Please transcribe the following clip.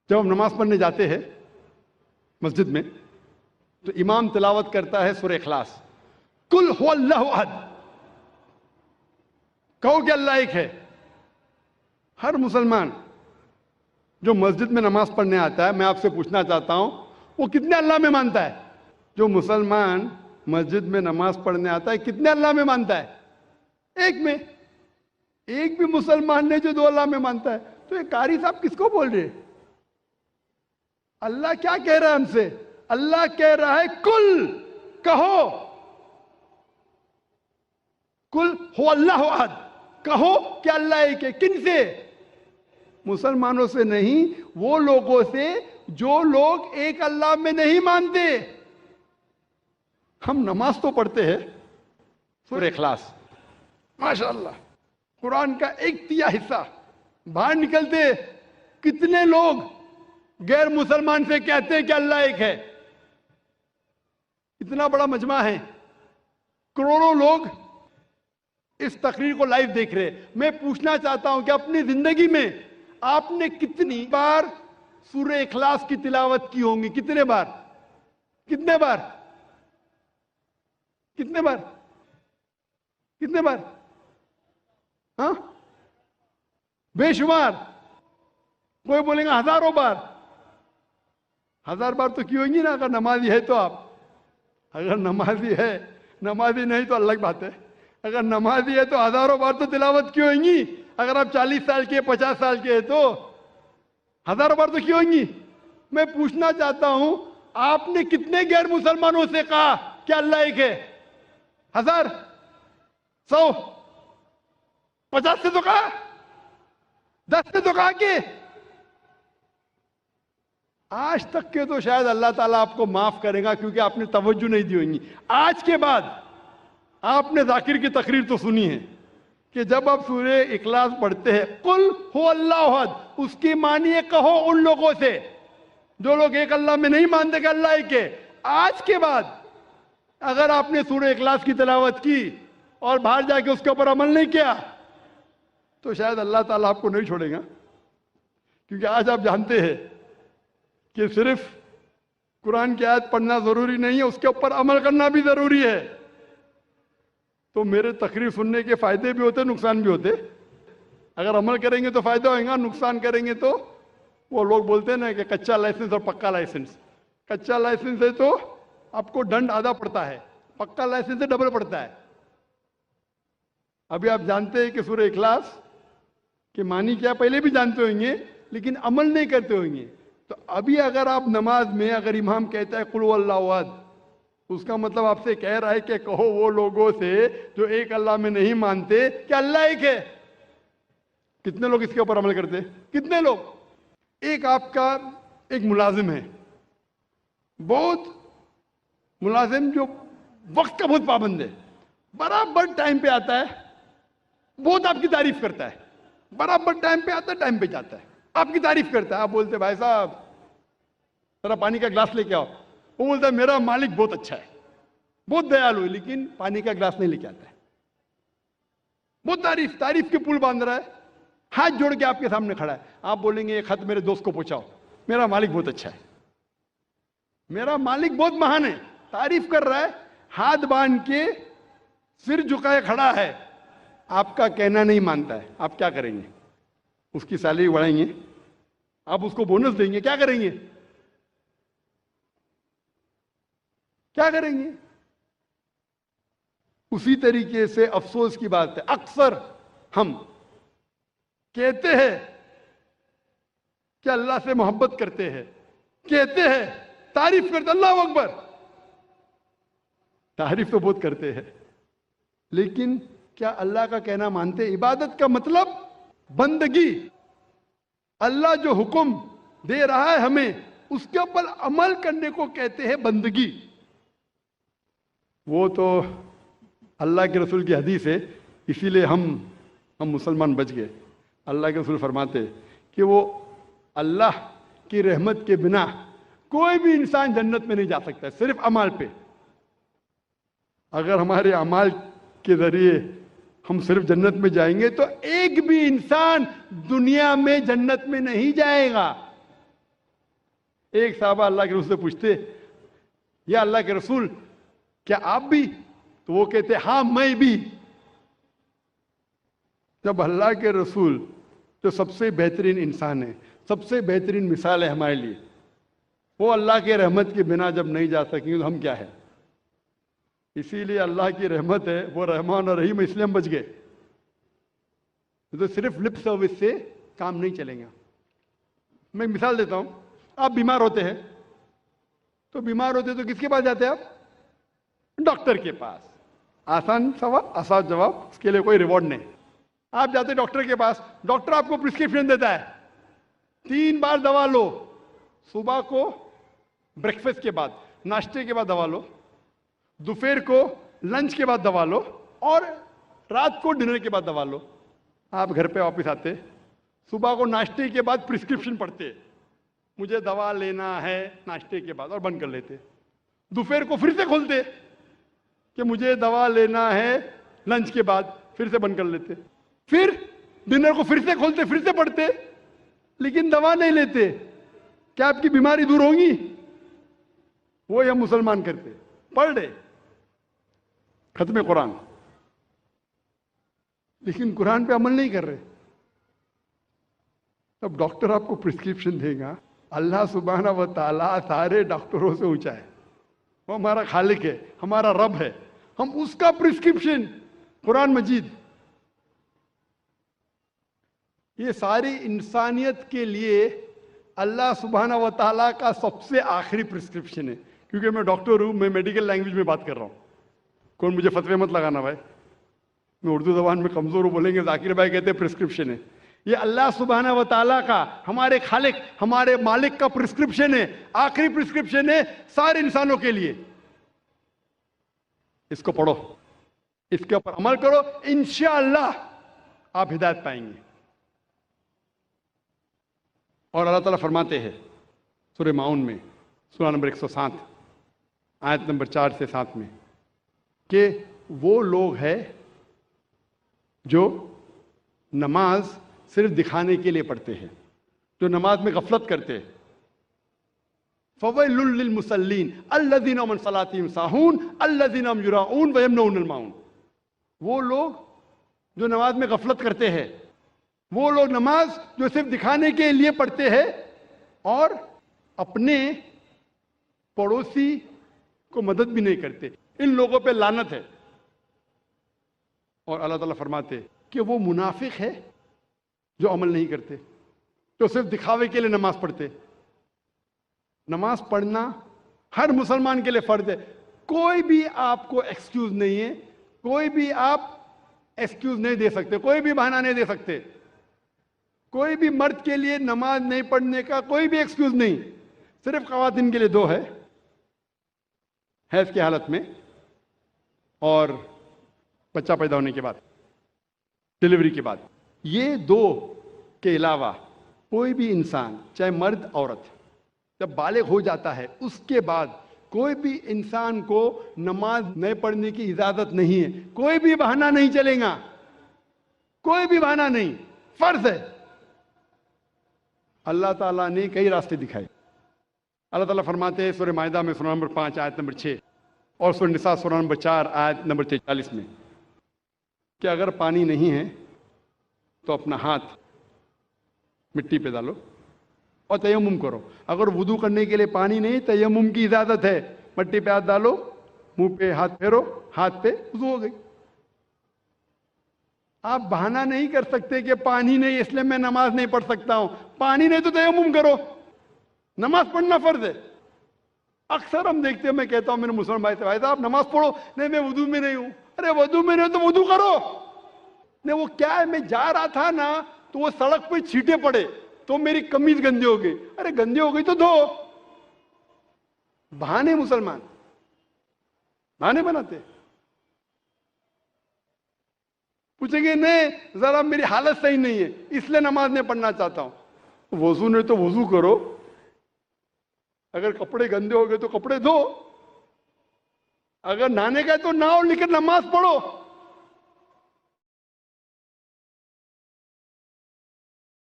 جب ہم نماز پڑھنے جاتے ہیں مسجد میں تو امام تلاوت کرتا ہے سورہ اخلاص، قل هو اللہ احد، کہو کہ اللہ ایک ہے۔ ہر مسلمان جو مسجد میں نماز پڑھنے آتا ہے، میں آپ سے پوچھنا چاہتا ہوں وہ کتنے اللہ میں مانتا ہے؟ جو مسلمان مسجد میں نماز پڑھنے آتا ہے کتنے اللہ میں مانتا ہے؟ ایک میں۔ ایک بھی مسلمان نے جو دو اللہ میں مانتا ہے، تو یہ قاری صاحب کس کو بول رہے ہیں؟ اللہ کیا کہہ رہا ہے ہم سے؟ اللہ کہہ رہا ہے کل، کہو، کل ہو اللہ احد، کہو کہ اللہ ایک ہے۔ کن سے؟ مسلمانوں سے نہیں، وہ لوگوں سے جو لوگ ایک اللہ میں نہیں مانتے۔ ہم نماز تو پڑھتے ہیں سورہ اخلاص، ماشاءاللہ قرآن کا 1/3 حصہ، باہر نکلتے کتنے لوگ غیر مسلمان سے کہتے ہیں کہ اللہ ایک ہے؟ اتنا بڑا مجمع ہے، کروڑوں لوگ اس تقریر کو لائیو دیکھ رہے۔ میں پوچھنا چاہتا ہوں کہ اپنی زندگی میں آپ نے کتنی بار سورہ اخلاص کی تلاوت کی ہوں گی؟ کتنے بار؟ کتنے بار؟ کتنے بار؟ کتنے بار؟ ہاں، بے شمار۔ کوئی بولیں گا ہزاروں بار۔ 1000 بار تو کی ہوں گی نا، اگر نمازی ہے تو۔ آپ اگر نمازی ہے، نمازی نہیں تو الگ بات ہے۔ اگر نمازی ہے تو ہزاروں بار تو تلاوت کی ہوئیں گی۔ اگر آپ 40 سال کے 50 سال کے ہیں تو ہزاروں بار تو کی ہوئیں گی۔ میں پوچھنا چاہتا ہوں آپ نے کتنے غیر مسلمانوں سے کہا کہ اللہ ایک ہے؟ 1000؟ 100؟ 50 سے تو کہا؟ 10 سے تو کہا کہ آج تک کے تو شاید اللہ تعالیٰ آپ کو معاف کرے گا کیونکہ آپ نے توجہ نہیں دی ہوگی۔ آج کے بعد آپ نے ذاکر کی تقریر تو سنی ہے کہ جب آپ سورہ اخلاص پڑھتے ہیں قل هو اللہ احد، اس کی معنی ہے کہو ان لوگوں سے جو لوگ ایک اللہ میں نہیں مانتے کہ اللہ ایک ہے۔ آج کے بعد اگر آپ نے سورہ اخلاص کی تلاوت کی اور باہر جا کے اس کے اوپر عمل نہیں کیا تو شاید اللہ تعالیٰ آپ کو نہیں چھوڑے گا، کیونکہ آج آپ جانتے ہیں کہ صرف قرآن کی آیت پڑھنا ضروری نہیں ہے، اس کے اوپر عمل کرنا بھی ضروری ہے۔ تو میرے تقریر سننے کے فائدے بھی ہوتے، نقصان بھی ہوتے۔ اگر عمل کریں گے تو فائدہ ہوئے گا، نقصان کریں گے تو وہ لوگ بولتے ہیں نا کہ کچا لائسنس اور پکا لائسنس۔ کچا لائسنس ہے تو آپ کو دنڈ آدھا پڑتا ہے، پکا لائسنس سے ڈبل پڑتا ہے۔ ابھی آپ جانتے ہیں کہ سورہ اخلاص کے معنی کیا پہلے بھی جانتے ہوئیں گے، لیکن عمل نہیں کرتے ہوئیں گے۔ تو ابھی اگر آپ نماز میں اگر امام کہتا ہے قل هو اللہ احد، اس کا مطلب آپ سے کہہ رہا ہے کہ کہو وہ لوگوں سے جو ایک اللہ میں نہیں مانتے کہ اللہ ایک ہے۔ کتنے لوگ اس کے اوپر عمل کرتے؟ کتنے لوگ؟ ایک آپ کا ایک ملازم ہے، بہت ملازم جو وقت کا بہت پابند ہے، برابر ٹائم پہ آتا ہے، بہت آپ کی تعریف کرتا ہے، برابر ٹائم پہ آتا ہے، ٹائم پہ جاتا ہے، آپ کی تعریف کرتا ہے۔ آپ بولتے بھائی صاحب ذرا پانی کا گلاس لے کے آؤ، وہ بولتا ہے میرا مالک بہت اچھا ہے، بہت دیالو ہے، لیکن پانی کا گلاس نہیں لے کے آتا ہے۔ بہت تعریف کے پل باندھ رہا ہے، ہاتھ جوڑ کے آپ کے سامنے کھڑا ہے۔ آپ بولیں گے یہ خط میرے دوست کو پہنچاؤ، میرا مالک بہت اچھا ہے، میرا مالک بہت مہان ہے، تعریف کر رہا ہے، ہاتھ باندھ کے سر جھکائے کھڑا ہے، آپ کا کہنا نہیں مانتا ہے۔ آپ کیا کریں گے؟ اس کی سیلری بڑھائیں گے؟ آپ اس کو بونس دیں گے؟ کیا کریں گے؟ کیا کریں گے؟ اسی طریقے سے افسوس کی بات ہے، اکثر ہم کہتے ہیں کہ اللہ سے محبت کرتے ہیں، کہتے ہیں تعریف کرتے، اللہ اکبر، تعریف تو بہت کرتے ہیں، لیکن کیا اللہ کا کہنا مانتے؟ عبادت کا مطلب بندگی، اللہ جو حکم دے رہا ہے ہمیں اس کے اوپر عمل کرنے کو کہتے ہیں بندگی۔ وہ تو اللہ کے رسول کی حدیث ہے، اسی لیے ہم مسلمان بچ گئے۔ اللہ کے رسول فرماتے کہ وہ اللہ کی رحمت کے بنا کوئی بھی انسان جنت میں نہیں جا سکتا، صرف اعمال پہ۔ اگر ہمارے اعمال کے ذریعے ہم صرف جنت میں جائیں گے تو ایک بھی انسان دنیا میں جنت میں نہیں جائے گا۔ ایک صحابہ اللہ کے رسول سے پوچھتے یا اللہ کے رسول کیا آپ بھی؟ تو وہ کہتے ہاں میں بھی. جب اللہ کے رسول جو سب سے بہترین انسان ہے, سب سے بہترین مثال ہے ہمارے لیے, وہ اللہ کے رحمت کے بنا جب نہیں جا سکیں تو ہم کیا ہے؟ اسی لیے اللہ کی رحمت ہے, وہ رحمان اور رحیم, اس لیے ہم بچ گئے. تو صرف لپ سروس سے کام نہیں چلیں گا. میں ایک مثال دیتا ہوں. آپ بیمار ہوتے ہیں تو کس کے پاس جاتے ہیں آپ؟ ڈاکٹر کے پاس. آسان سوال, آسان جواب, اس کے لیے کوئی ریوارڈ نہیں. آپ جاتے ڈاکٹر کے پاس, ڈاکٹر آپ کو پرسکرپشن دیتا ہے 3 بار دوا لو. صبح کو بریکفاسٹ کے بعد, ناشتے کے بعد دوا لو, دوپہر کو لنچ کے بعد دوا لو, اور رات کو ڈنر کے بعد دوا لو. آپ گھر پہ واپس آتے, صبح کو ناشتے کے بعد پرسکرپشن پڑھتے, مجھے دوا لینا ہے ناشتے کے بعد, اور بند کر لیتے. دوپہر کو پھر سے کھولتے کہ مجھے دوا لینا ہے لنچ کے بعد, پھر سے بند کر لیتے. پھر ڈنر کو پھر سے کھولتے, پھر سے پڑھتے, لیکن دوا نہیں لیتے. کیا آپ کی بیماری دور ہوگی؟ وہ ہم مسلمان کرتے, پڑھ رہے ختم قرآن, لیکن قرآن پہ عمل نہیں کر رہے. اب ڈاکٹر آپ کو پرسکرپشن دے گا. اللہ سبحانہ و تعالیٰ سارے ڈاکٹروں سے اونچا ہے, وہ ہمارا خالق ہے, ہمارا رب ہے. ہم اس کا پرسکرپشن قرآن مجید, یہ ساری انسانیت کے لیے اللہ سبحانہ و تعالیٰ کا سب سے آخری پرسکرپشن ہے. کیونکہ میں ڈاکٹر ہوں, میں میڈیکل لینگویج میں بات کر رہا ہوں. کون مجھے فتوے مت لگانا بھائی, میں اردو زبان میں کمزور ہوں, بولیں گے ذاکر بھائی کہتے ہیں پرسکرپشن ہے. یہ اللہ سبحانہ و تعالیٰ کا, ہمارے خالق, ہمارے مالک کا پرسکرپشن ہے, آخری پرسکرپشن ہے سارے انسانوں کے لیے. اس کو پڑھو, اس کے اوپر عمل کرو, انشاءاللہ آپ ہدایت پائیں گے. اور اللہ تعالیٰ فرماتے ہیں سورہ ماؤن میں, سورہ نمبر 107 آیت نمبر 4 سے 7 میں, کہ وہ لوگ ہیں جو نماز صرف دکھانے کے لیے پڑھتے ہیں, جو نماز میں غفلت کرتے ہیں. فَوَيْلٌ لِّلْمُصَلِّينَ الَّذِينَ هُمْ عَنْ صَلَاتِهِمْ سَاهُونَ الَّذِينَ هُمْ يُرَاءُونَ وَيَمْنَعُونَ الْمَاعُونَ. وہ لوگ جو نماز میں غفلت کرتے ہیں, وہ لوگ نماز جو صرف دکھانے کے لیے پڑھتے ہیں اور اپنے پڑوسی کو مدد بھی نہیں کرتے, ان لوگوں پہ لعنت ہے. اور اللہ تعالیٰ فرماتے کہ وہ منافق ہے جو عمل نہیں کرتے, جو صرف دکھاوے کے لیے نماز پڑھتے. نماز پڑھنا ہر مسلمان کے لیے فرض ہے. کوئی بھی آپ کو ایکسکیوز نہیں ہے, کوئی بھی آپ ایکسکیوز نہیں دے سکتے, کوئی بھی بہانہ نہیں دے سکتے. کوئی بھی مرد کے لیے نماز نہیں پڑھنے کا کوئی بھی ایکسکیوز نہیں. صرف خواتین کے لیے 2 ہے, حیض کی حالت میں اور بچہ پیدا ہونے کے بعد, ڈلیوری کے بعد. یہ 2 کے علاوہ کوئی بھی انسان, چاہے مرد عورت, جب بالغ ہو جاتا ہے اس کے بعد کوئی بھی انسان کو نماز نہیں پڑھنے کی اجازت نہیں ہے. کوئی بھی بہانہ نہیں چلے گا, کوئی بھی بہانہ نہیں, فرض ہے. اللہ تعالیٰ نے کئی راستے دکھائے. اللہ تعالیٰ فرماتے ہیں سورہ مائدہ میں سورہ نمبر 5 آیت نمبر 6 اور سورہ نساء سورہ نمبر 4 آیت نمبر 43 میں, کہ اگر پانی نہیں ہے تو اپنا ہاتھ مٹی پہ ڈالو اور تیمم کرو. اگر وضو کرنے کے لیے پانی نہیں, تیمم کی اجازت ہے. مٹی پہ ہاتھ ڈالو, منہ پہ ہاتھ پھیرو, ہاتھ پہ وضو ہو گئی. آپ بہانہ نہیں کر سکتے کہ پانی نہیں اس لیے میں نماز نہیں پڑھ سکتا ہوں. پانی نہیں تو تیمم کرو, نماز پڑھنا فرض ہے. اکثر ہم دیکھتے ہیں, میں کہتا ہوں میرے مسلمان بھائی سے, بھائی صاحب نماز پڑھو. نہیں میں وضو میں نہیں ہوں. ارے وضو میں نہیں ہو تو وضو کرو. نہیں وہ کیا ہے, میں جا رہا تھا نا تو وہ سڑک پہ چھینٹے پڑے تو میری قمیض گندی ہو گئی. ارے گندی ہو گئی تو دھو. بہانے مسلمان بہانے بناتے. پوچھیں گے نہیں ذرا میری حالت صحیح نہیں ہے اس لیے نماز نہیں پڑھنا چاہتا ہوں. وضو نہیں تو وضو کرو. اگر کپڑے گندے ہو گئے تو کپڑے دھو. اگر نہانے کا تو نہاؤ لیکن نماز پڑھو.